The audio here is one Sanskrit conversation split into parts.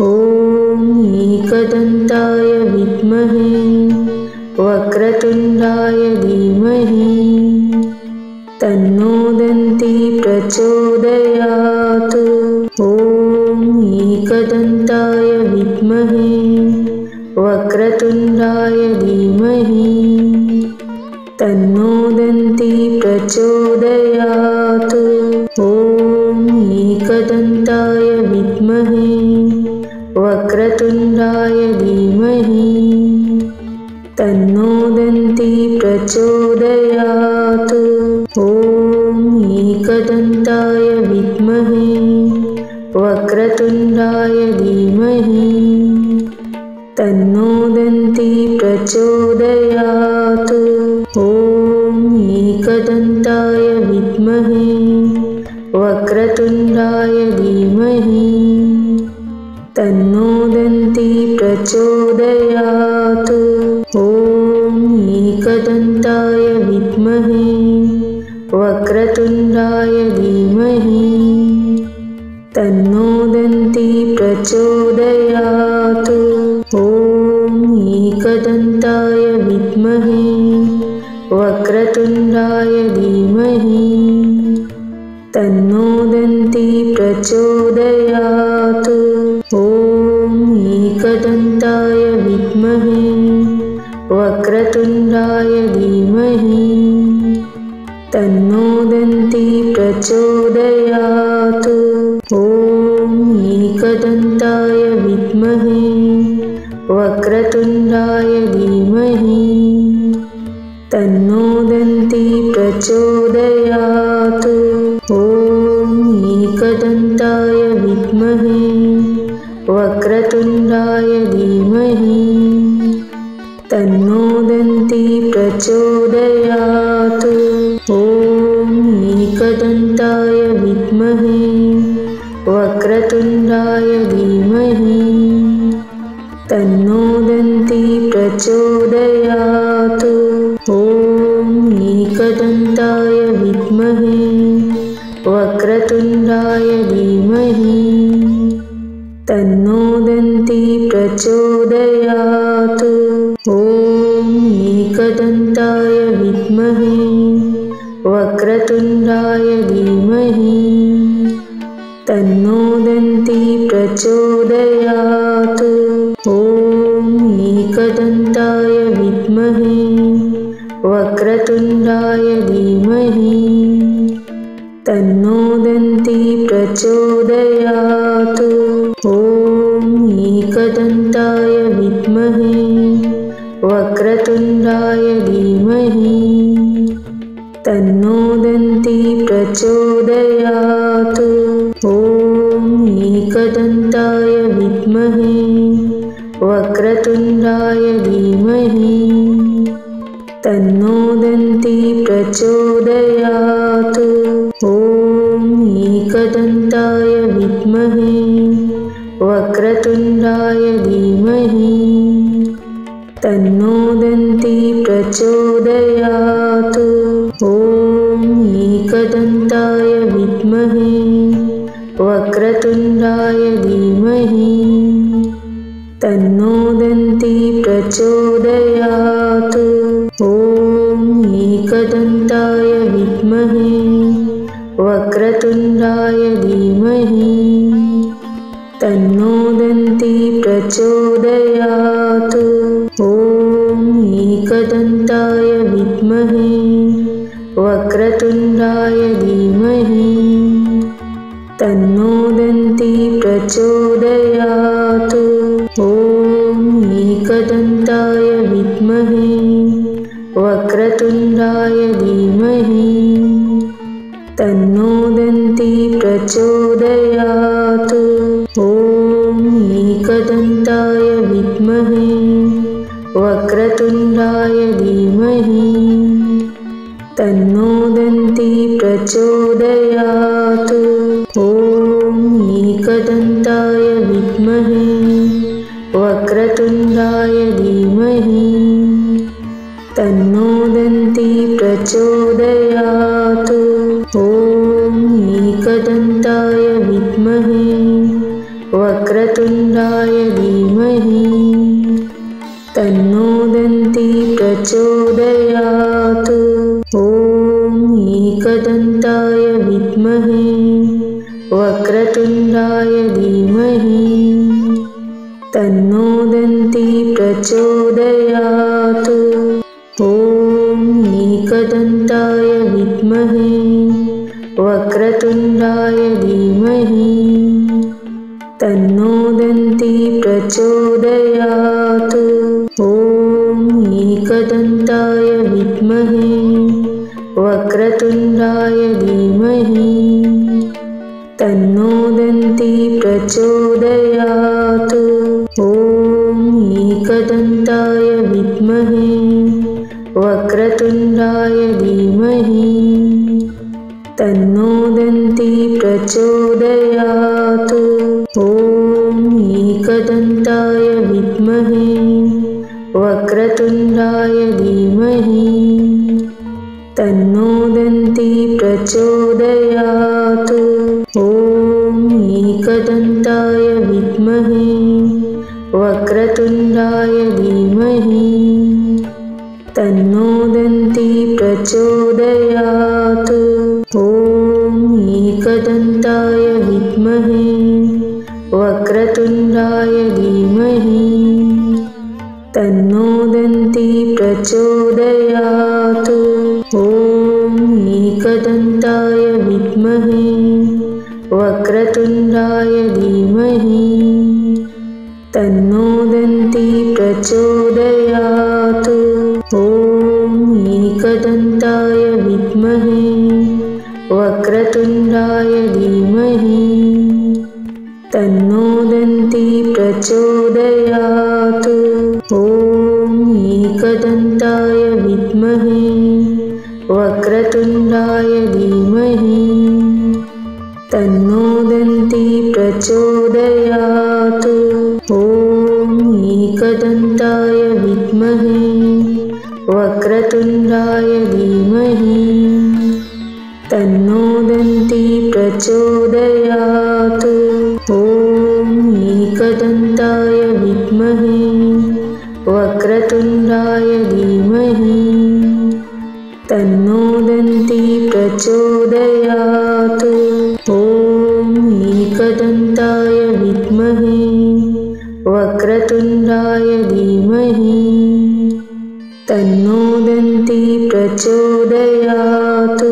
ॐ एकदन्ताय विद्महे वक्रतुण्डाय धीमहि तन्नो दन्ती प्रचोदयात्। ॐ एकदन्ताय विद्महे वक्रतुण्डाय धीमहि तन्नो दन्ती प्रचोदयात्। ॐ एकदन्ताय विद्महे वक्रतुण्डाय धीमहि तन्नो दन्ती प्रचोदयात्। ॐ एकदन्ताय विद्महे वक्रतुण्डाय धीमहि तन्नो दन्ती प्रचोदयात्। ॐ एकदन्ताय विद्महे वक्रतुण्डाय धीमहि तन्नो दन्ती प्रचोदयात्। ॐ एकदन्ताय विद्महे वक्रतुण्डाय धीमहि तन्नो दन्ती प्रचोदयात्। ॐ एकदन्ताय विद्महे वक्रतुण्डाय धीमहि तन्नो दन्ती प्रचोदयात्। ॐ एकदन्ताय विद्महे वक्रतुण्डाय धीमहि तन्नो दन्ती प्रचोदयात्। ॐ एकदन्ताय विद्महे वक्रतुण्डाय धीमहि तन्नो दन्ती प्रचोदयात्। ॐ एकदन्ताय विद्महे वक्रतुण्डाय धीमहि तन्नो दन्ती प्रचोदयात्। ॐ एकदन्ताय विद्महे वक्रतुण्डाय धीमहि तन्नो दन्ती प्रचोदयात्। ॐ एकदन्ताय विद्महे वक्रतुण्डाय धीमहि तन्नो दन्ती प्रचोदयात्। ॐ एकदन्ताय विद्महे वक्रतुण्डाय धीमहि तन्नो दन्ती प्रचोदयात्। ॐ एकदन्ताय विद्महे वक्रतुण्डाय धीमहि तन्नो दन्ती प्रचोदयात्। ॐ एकदन्ताय विद्महे वक्रतुण्डाय धीमहि तन्नो दन्ती प्रचोदयात्। ॐ एकदन्ताय विद्महे वक्रतुण्डाय धीमहि तन्नो दन्ती प्रचोदयात्। ॐ एकदन्ताय विद्महे वक्रतुण्डाय धीमहि तन्नो दन्ती प्रचोदयात्। ॐ एकदन्ताय विद्महे वक्रतुण्डाय धीमहि तन्नो दन्ती प्रचोदयात्। ॐ एकदन्ताय विद्महे वक्रतुण्डाय धीमहि तन्नो दन्ती प्रचोदयात्। ॐ एकदन्ताय विद्महे वक्रतुण्डाय धीमहि तन्नो दन्ती प्रचोदयात्। ॐ एकदन्ताय विद्महे वक्रतुण्डाय धीमहि तन्नो दन्ती प्रचोदयात्। ॐ एकदन्ताय विद्महे वक्रतुण्डाय धीमहि तन्नो दन्ती प्रचोदयात्। ॐ एकदन्ताय विद्महे वक्रतुण्डाय धीमहि तन्नो दन्ती प्रचोदयात्। ॐ एकदन्ताय विद्महे वक्रतुण्डाय प्रचोदयात्। ॐ एकदन्ताय विद्महे वक्रतुण्डाय धीमहि तन्नो दन्ती प्रचोदयात्। ॐ एकदन्ताय विद्महे वक्रतुण्डाय धीमहि तन्नो दन्ती प्रचोदयात्। ॐ एकदन्ताय विद्महे वक्रतुण्डाय धीमहि तन्नो दन्ती प्रचोदयात्। ॐ एकदन्ताय विद्महे वक्रतुण्डाय धीमहि तन्नो दन्ती प्रचोदयात्। ॐ एकदन्ताय विद्महे वक्रतुण्डाय धीमहि तन्नो दन्ती प्रचोदयात्। ॐ एकदन्ताय विद्महे वक्रतुण्डाय धीमहि तन्नो दन्ती प्रचोदयात्। ॐ एकदन्ताय विद्महे वक्रतुण्डाय धीमहि तन्नो दन्ती प्रचोदयात्। ॐ एकदन्ताय विद्महे वक्रतुण्डाय धीमहि तन्नो दन्ती प्रचोदयात्। ॐ एकदन्ताय विद्महे वक्रतुण्डाय धीमहि तन्नो दन्ती प्रचोदयात्। ॐ एकदन्ताय विद्महे वक्रतुण्डाय धीमहि तन्नो दन्ती प्रचोदयात्। ॐ एकदन्ताय विद्महे वक्रतुण्डाय धीमहि तन्नो दन्ती प्रचोदयात्। ॐ एकदन्ताय विद्महे वक्रतुण्डाय धीमहि तन्नो दन्ती प्रचोदयात्। ॐ एकदन्ताय विद्महे वक्रतुण्डाय धीमहि तन्नो दन्ती प्रचोदयात्।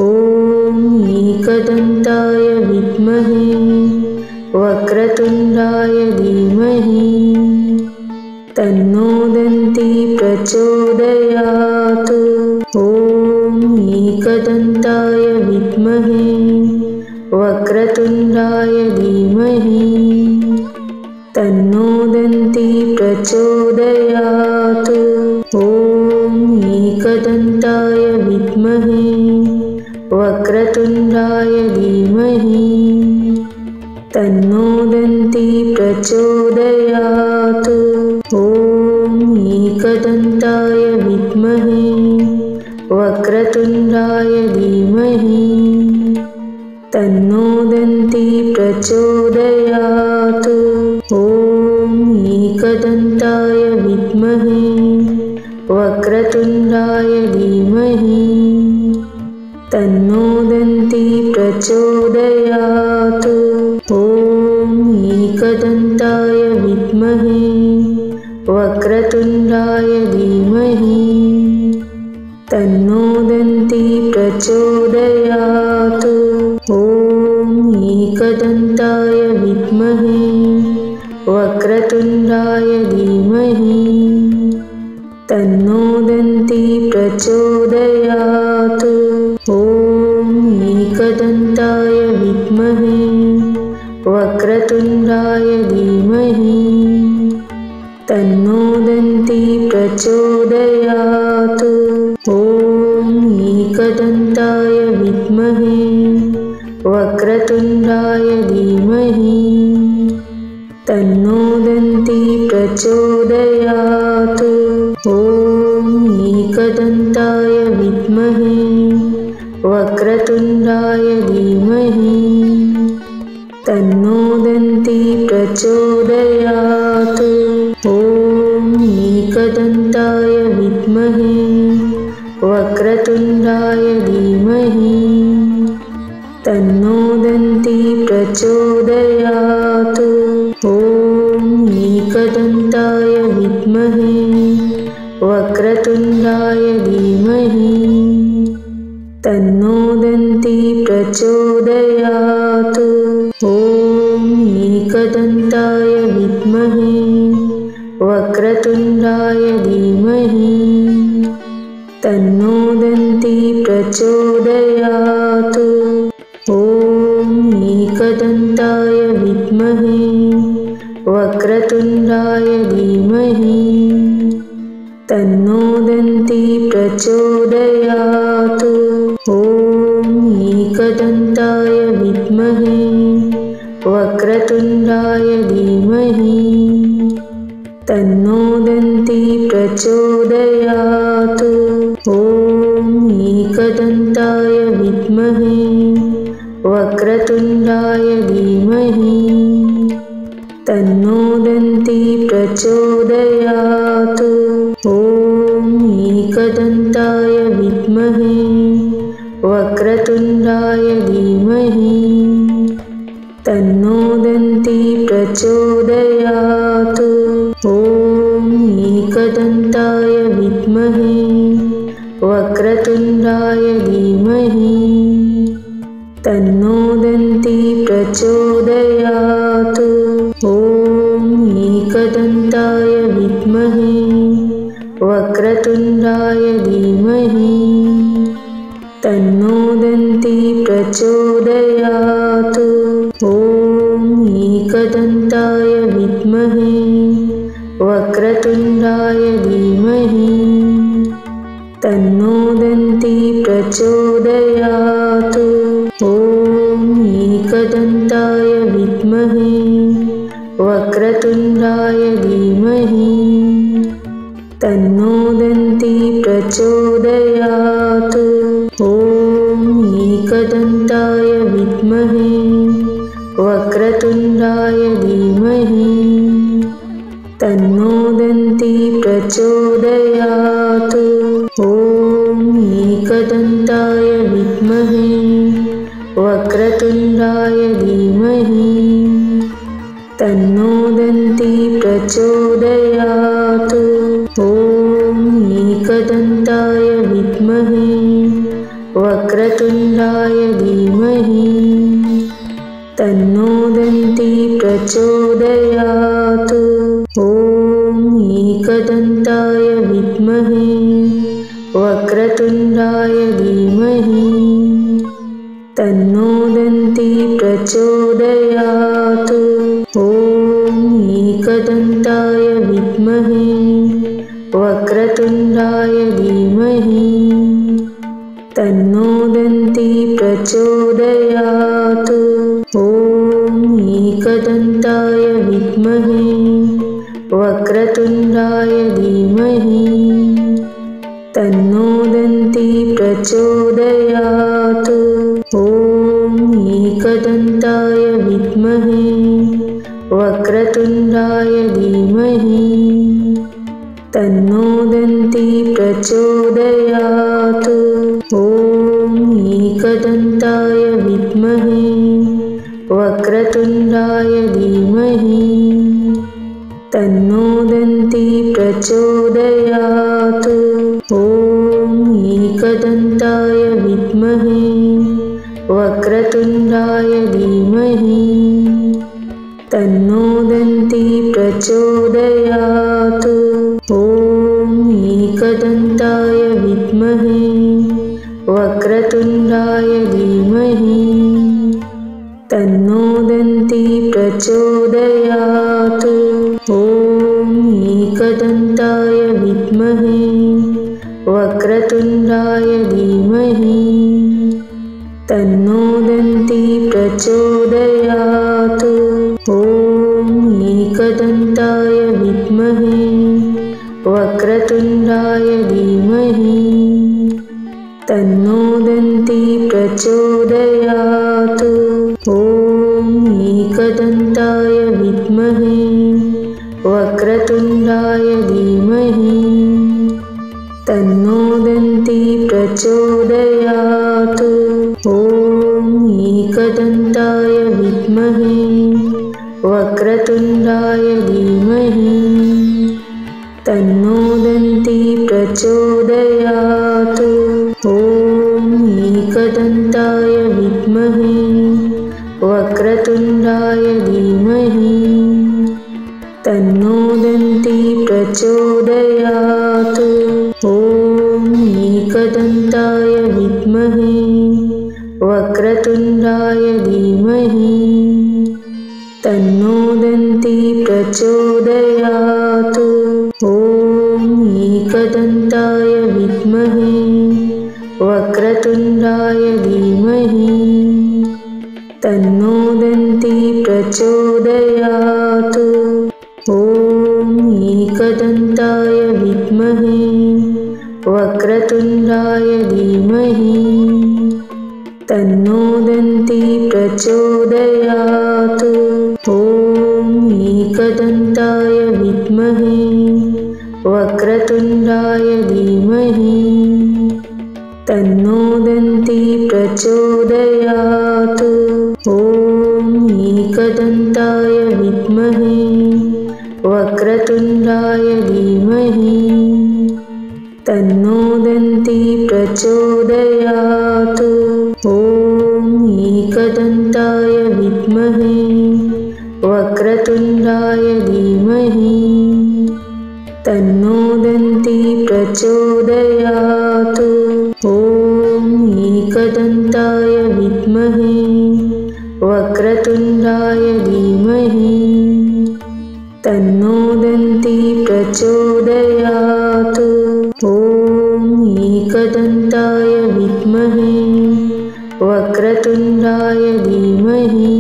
ॐ एकदन्ताय विद्महे वक्रतुण्डाय धीमहि तन्नो दन्ती प्रचोदयात्। ॐ एकदन्ताय विद्महे वक्रतुण्डाय धीमहि तन्नो दन्ती प्रचोदयात्। ॐ एकदन्ताय विद्महे वक्रतुण्डाय धीमहि तन्नो दन्ती प्रचोदयात्। ॐ एकदन्ताय विद्महे वक्रतुण्डाय धीमहि तन्नो दन्ती प्रचोदयात्। ॐ एकदन्ताय विद्महे वक्रतुण्डाय धीमहि तन्नो दन्ती प्रचोदयात्। ॐ एकदन्ताय विद्महे वक्रतुण्डाय धीमहि तन्नो दन्ती प्रचोदयात्। ॐ एकदन्ताय विद्महे वक्रतुण्डाय धीमहि तन्नो दन्ती प्रचोदयात्। ॐ एकदन्ताय विद्महे वक्रतुण्डाय धीमहि तन्नो दन्ती प्रचोदयात्। ॐ एकदन्ताय विद्महे वक्रतुण्डाय धीमहि तन्नो दन्ती प्रचोदयात्। ॐ एकदन्ताय विद्महे वक्रतुण्डाय धीमहि तन्नो दन्ती प्रचोदयात्। ॐ एकदन्ताय विद्महे धीमहि तन्नो दन्ती प्रचोदयात्। ॐ एकदन्ताय विद्महे वक्रतुण्डाय धीमहि तन्नो दन्ती प्रचोदयात्। ॐ एकदन्ताय विद्महे वक्रतुण्डाय धीमहि तन्नो दन्ती प्रचोदयात्। ॐ एकदन्ताय विद्महे वक्रतुण्डाय धीमहि तन्नो दन्ती प्रचोदयात्। ॐ एकदन्ताय विद्महे वक्रतुण्डाय धीमहि तन्नो दन्ती प्रचोदयात्। ॐ एकदन्ताय विद्महे वक्रतुण्डाय धीमहि तन्नो दन्ती प्रचोदयात्। ॐ एकदन्ताय विद्महे वक्रतुण्डाय धीमहि तन्नो दन्ती प्रचोदयात्। ॐ एकदन्ताय विद्महे वक्रतुण्डाय धीमहि तन्नो दन्ती प्रचोदयात्। ॐ एकदन्ताय विद्महे वक्रतुण्डाय धीमहि तन्नो दन्ती प्रचोदयात्। ॐ एकदन्ताय विद्महे वक्रतुण्डाय धीमहि तन्नो दन्ती प्रचोदयात्। ॐ एकदन्ताय विद्महे वक्रतुण्डाय धीमहि तन्नो दन्ती प्रचोदयात्। ॐ एकदन्ताय विद्महे वक्रतुण्डाय धीमहि तन्नो दन्ती प्रचोदयात्। ॐ एकदन्ताय विद्महे वक्रतुण्डाय धीमहि तन्नो दन्ती प्रचोदयात्। ॐ एकदन्ताय विद्महे वक्रतुण्डाय धीमहि तन्नो दन्ती प्रचोदयात्। ॐ एकदन्ताय विद्महे वक्रतुण्डाय धीमहि तन्नो दन्ती प्रचोदयात्। ॐ एकदन्ताय विद्महे वक्रतुण्डाय धीमहि तन्नो दन्ती प्रचोदयात्। ॐ एकदन्ताय विद्महे वक्रतुण्डाय धीमहि तन्नो दन्ती प्रचोदयात्। ॐ एकदन्ताय विद्महे वक्रतुण्डाय धीमहि तन्नो दन्ती प्रचोदयात्। ॐ एकदन्ताय विद्महे वक्रतुण्डाय धीमहि तन्नो दन्ती प्रचोदयात्। ॐ एकदन्ताय विद्महे वक्रतुण्डाय धीमहि तन्नो दन्ती प्रचोदयात्। ॐ एकदन्ताय विद्महे वक्रतुण्डाय धीमहि तन्नो दन्ती प्रचोदयात्। ॐ एकदन्ताय विद्महे वक्रतुण्डाय धीमहि तन्नो दन्ती प्रचोदयात्। ॐ एकदन्ताय विद्महे वक्रतुण्डाय धीमहि तन्नो दन्ती प्रचोदयात्। ॐ एकदन्ताय विद्महे वक्रतुण्डाय धीमहि तन्नो दन्ती प्रचोदयात्। एकदन्ताय विद्महे वक्रतुण्डाय धीमहि तन्नो दन्ती प्रचोदयात्। ॐ एकदन्ताय विद्महे वक्रतुण्डाय धीमहि तन्नो दन्ती प्रचोदयात्। ॐ एकदन्ताय विद्महे वक्रतुण्डाय धीमहि तन्नो दन्ती प्रचोदयात्। ॐ एकदन्ताय विद्महे वक्रतुण्डाय धीमहि तन्नो दन्ती प्रचोदयात्। ॐ एकदन्ताय विद्महे वक्रतुण्डाय धीमहि तन्नो दन्ती प्रचोदयात्। ॐ एकदन्ताय विद्महे वक्रतुण्डाय धीमहि तन्नो दन्ती प्रचोदयात्। ॐ एकदन्ताय विद्महे वक्रतुण्डाय धीमहि तन्नो दन्ती प्रचोदयात्। ॐ एकदन्ताय विद्महे वक्रतुण्डाय धीमहि तन्नो दन्ती प्रचोदयात्। ॐ एकदन्ताय विद्महे वक्रतुण्डाय धीमहि तन्नो दन्ती प्रचोदयात्। ॐ एकदन्ताय विद्महे वक्रतुण्डाय धीमहि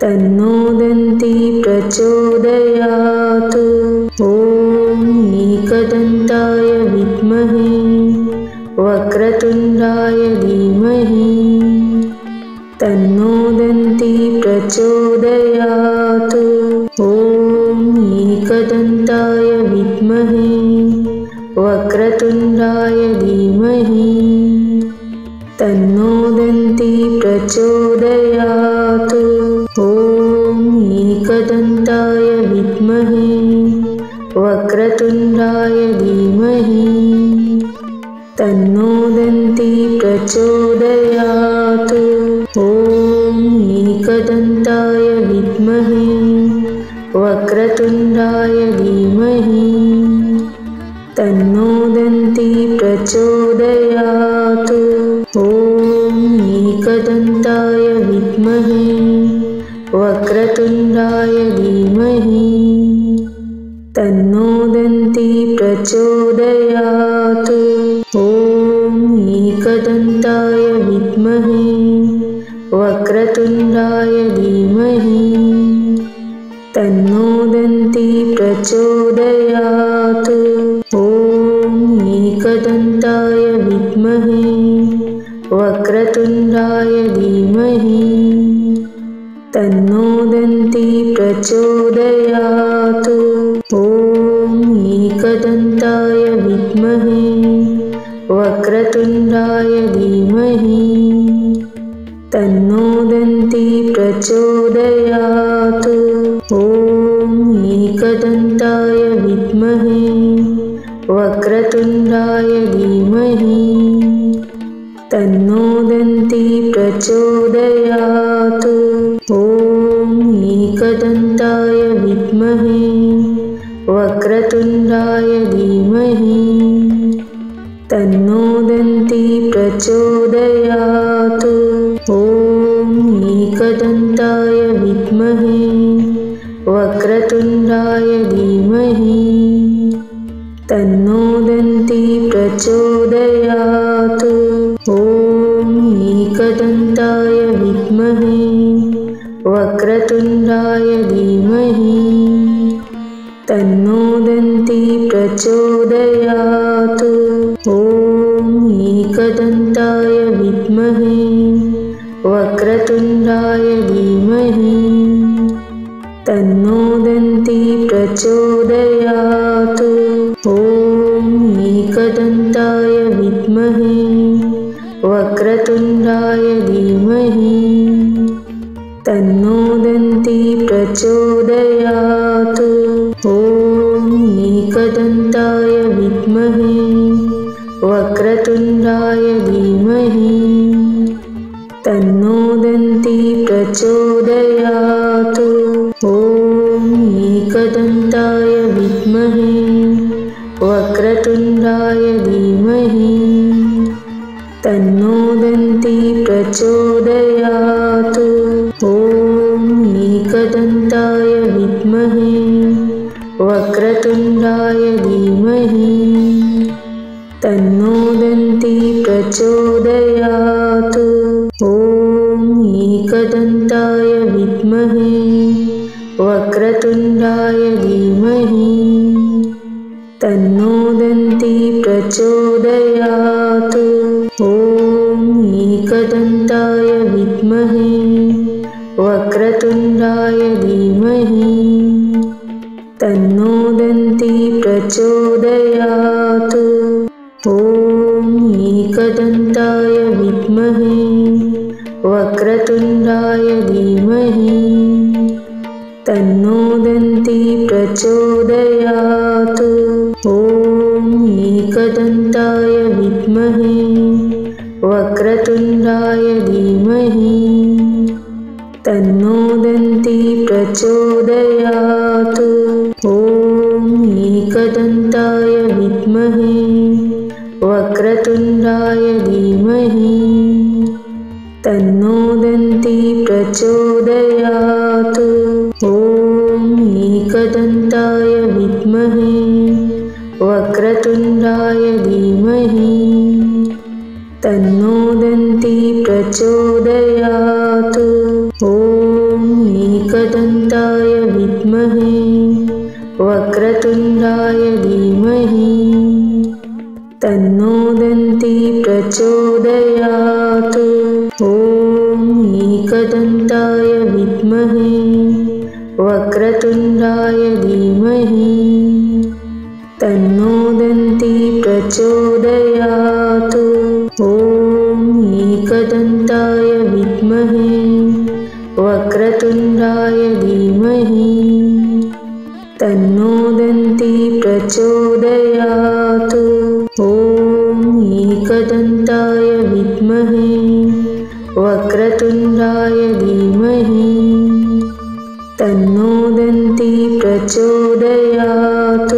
तन्नो दन्ती प्रचोदयात्। ॐ एकदन्ताय विद्महे वक्रतुण्डाय धीमहि तन्नो दन्ती प्रचोदयात्। ॐ एकदन्ताय विद्महे वक्रतुण्डाय धीमहि तन्नो दन्ती प्रचोदयात्। ॐ एकदन्ताय विद्महे वक्रतुण्डाय धीमहि तन्नो दन्ती प्रचोदयात्। ॐ एकदन्ताय विद्महे वक्रतुण्डाय धीमहि तन्नो दन्ती प्रचोदयात्। ॐ एकदन्ताय विद्महे वक्रतुण्डाय धीमहि तन्नो दन्ती प्रचोदयात्। ॐ एकदन्ताय विद्महे वक्रतुण्डाय धीमहि तन्नो दन्ती प्रचोदयात्। ॐ एकदन्ताय विद्महे वक्रतुण्डाय धीमहि तन्नो दन्ती प्रचोदयात्। ॐ एकदन्ताय विद्महे वक्रतुण्डाय धीमहि तन्नो दन्ती प्रचोदयात्। ॐ एकदन्ताय विद्महे वक्रतुण्डाय धीमहि तन्नो दन्ती प्रचोदयात्। ॐ एकदन्ताय विद्महे वक्रतुण्डाय धीमहि तन्नो दन्ती प्रचोदयात्। ॐ एकदन्ताय विद्महे वक्रतुण्डाय धीमहि तन्नो दन्ती प्रचोदयात्। ॐ एकदन्ताय विद्महे वक्रतुण्डाय धीमहि तन्नो दन्ती प्रचोदयात्। ॐ एकदन्ताय विद्महे वक्रतुण्डाय धीमहि तन्नो दन्ती प्रचोदयात्। ॐ एकदन्ताय विद्महे वक्रतुण्डाय धीमहि तन्नो दन्ती प्रचोदयात्। ॐ एकदन्ताय विद्महे वक्रतुण्डाय धीमहि तन्नो दन्ती प्रचोदयात्। ॐ एकदन्ताय विद्महे वक्रतुण्डाय धीमहि तन्नो दन्ती प्रचोदयात्। ॐ एकदन्ताय विद्महे वक्रतुण्डाय धीमहि तन्नो दन्ती प्रचोदयात्। ॐ एकदन्ताय विद्महे वक्रतुण्डाय धीमहि तन्नो दन्ती प्रचोदयात्। ॐ एकदन्ताय विद्महे वक्रतुण्डाय धीमहि तन्नो दन्ती प्रचोदयात्। ॐ एकदन्ताय विद्महे वक्रतुण्डाय धीमहि तन्नो दन्ती प्रचोदयात्। ॐ एकदन्ताय विद्महे वक्रतुण्डाय धीमहि तन्नो दन्ती प्रचोदयात्। ॐ एकदन्ताय विद्महे वक्रतुण्डाय धीमहि तन्नो दन्ती प्रचोदयात्। ॐ एकदन्ताय विद्महे वक्रतुण्डाय धीमहि तन्नो दन्ती प्रचोदयात्। ॐ एकदन्ताय विद्महे वक्रतुण्डाय धीमहि तन्नो दन्ती प्रचोदयात्। ॐ एकदन्ताय विद्महे वक्रतुण्डाय धीमहि तन्नो दन्ती प्रचोदयात्। ॐ एकदन्ताय विद्महे वक्रतुण्डाय धीमहि तन्नो दन्ती प्रचोदयात्। ॐ एकदन्ताय विद्महे वक्रतुण्डाय धीमहि तन्नो दन्ती प्रचोदयात्।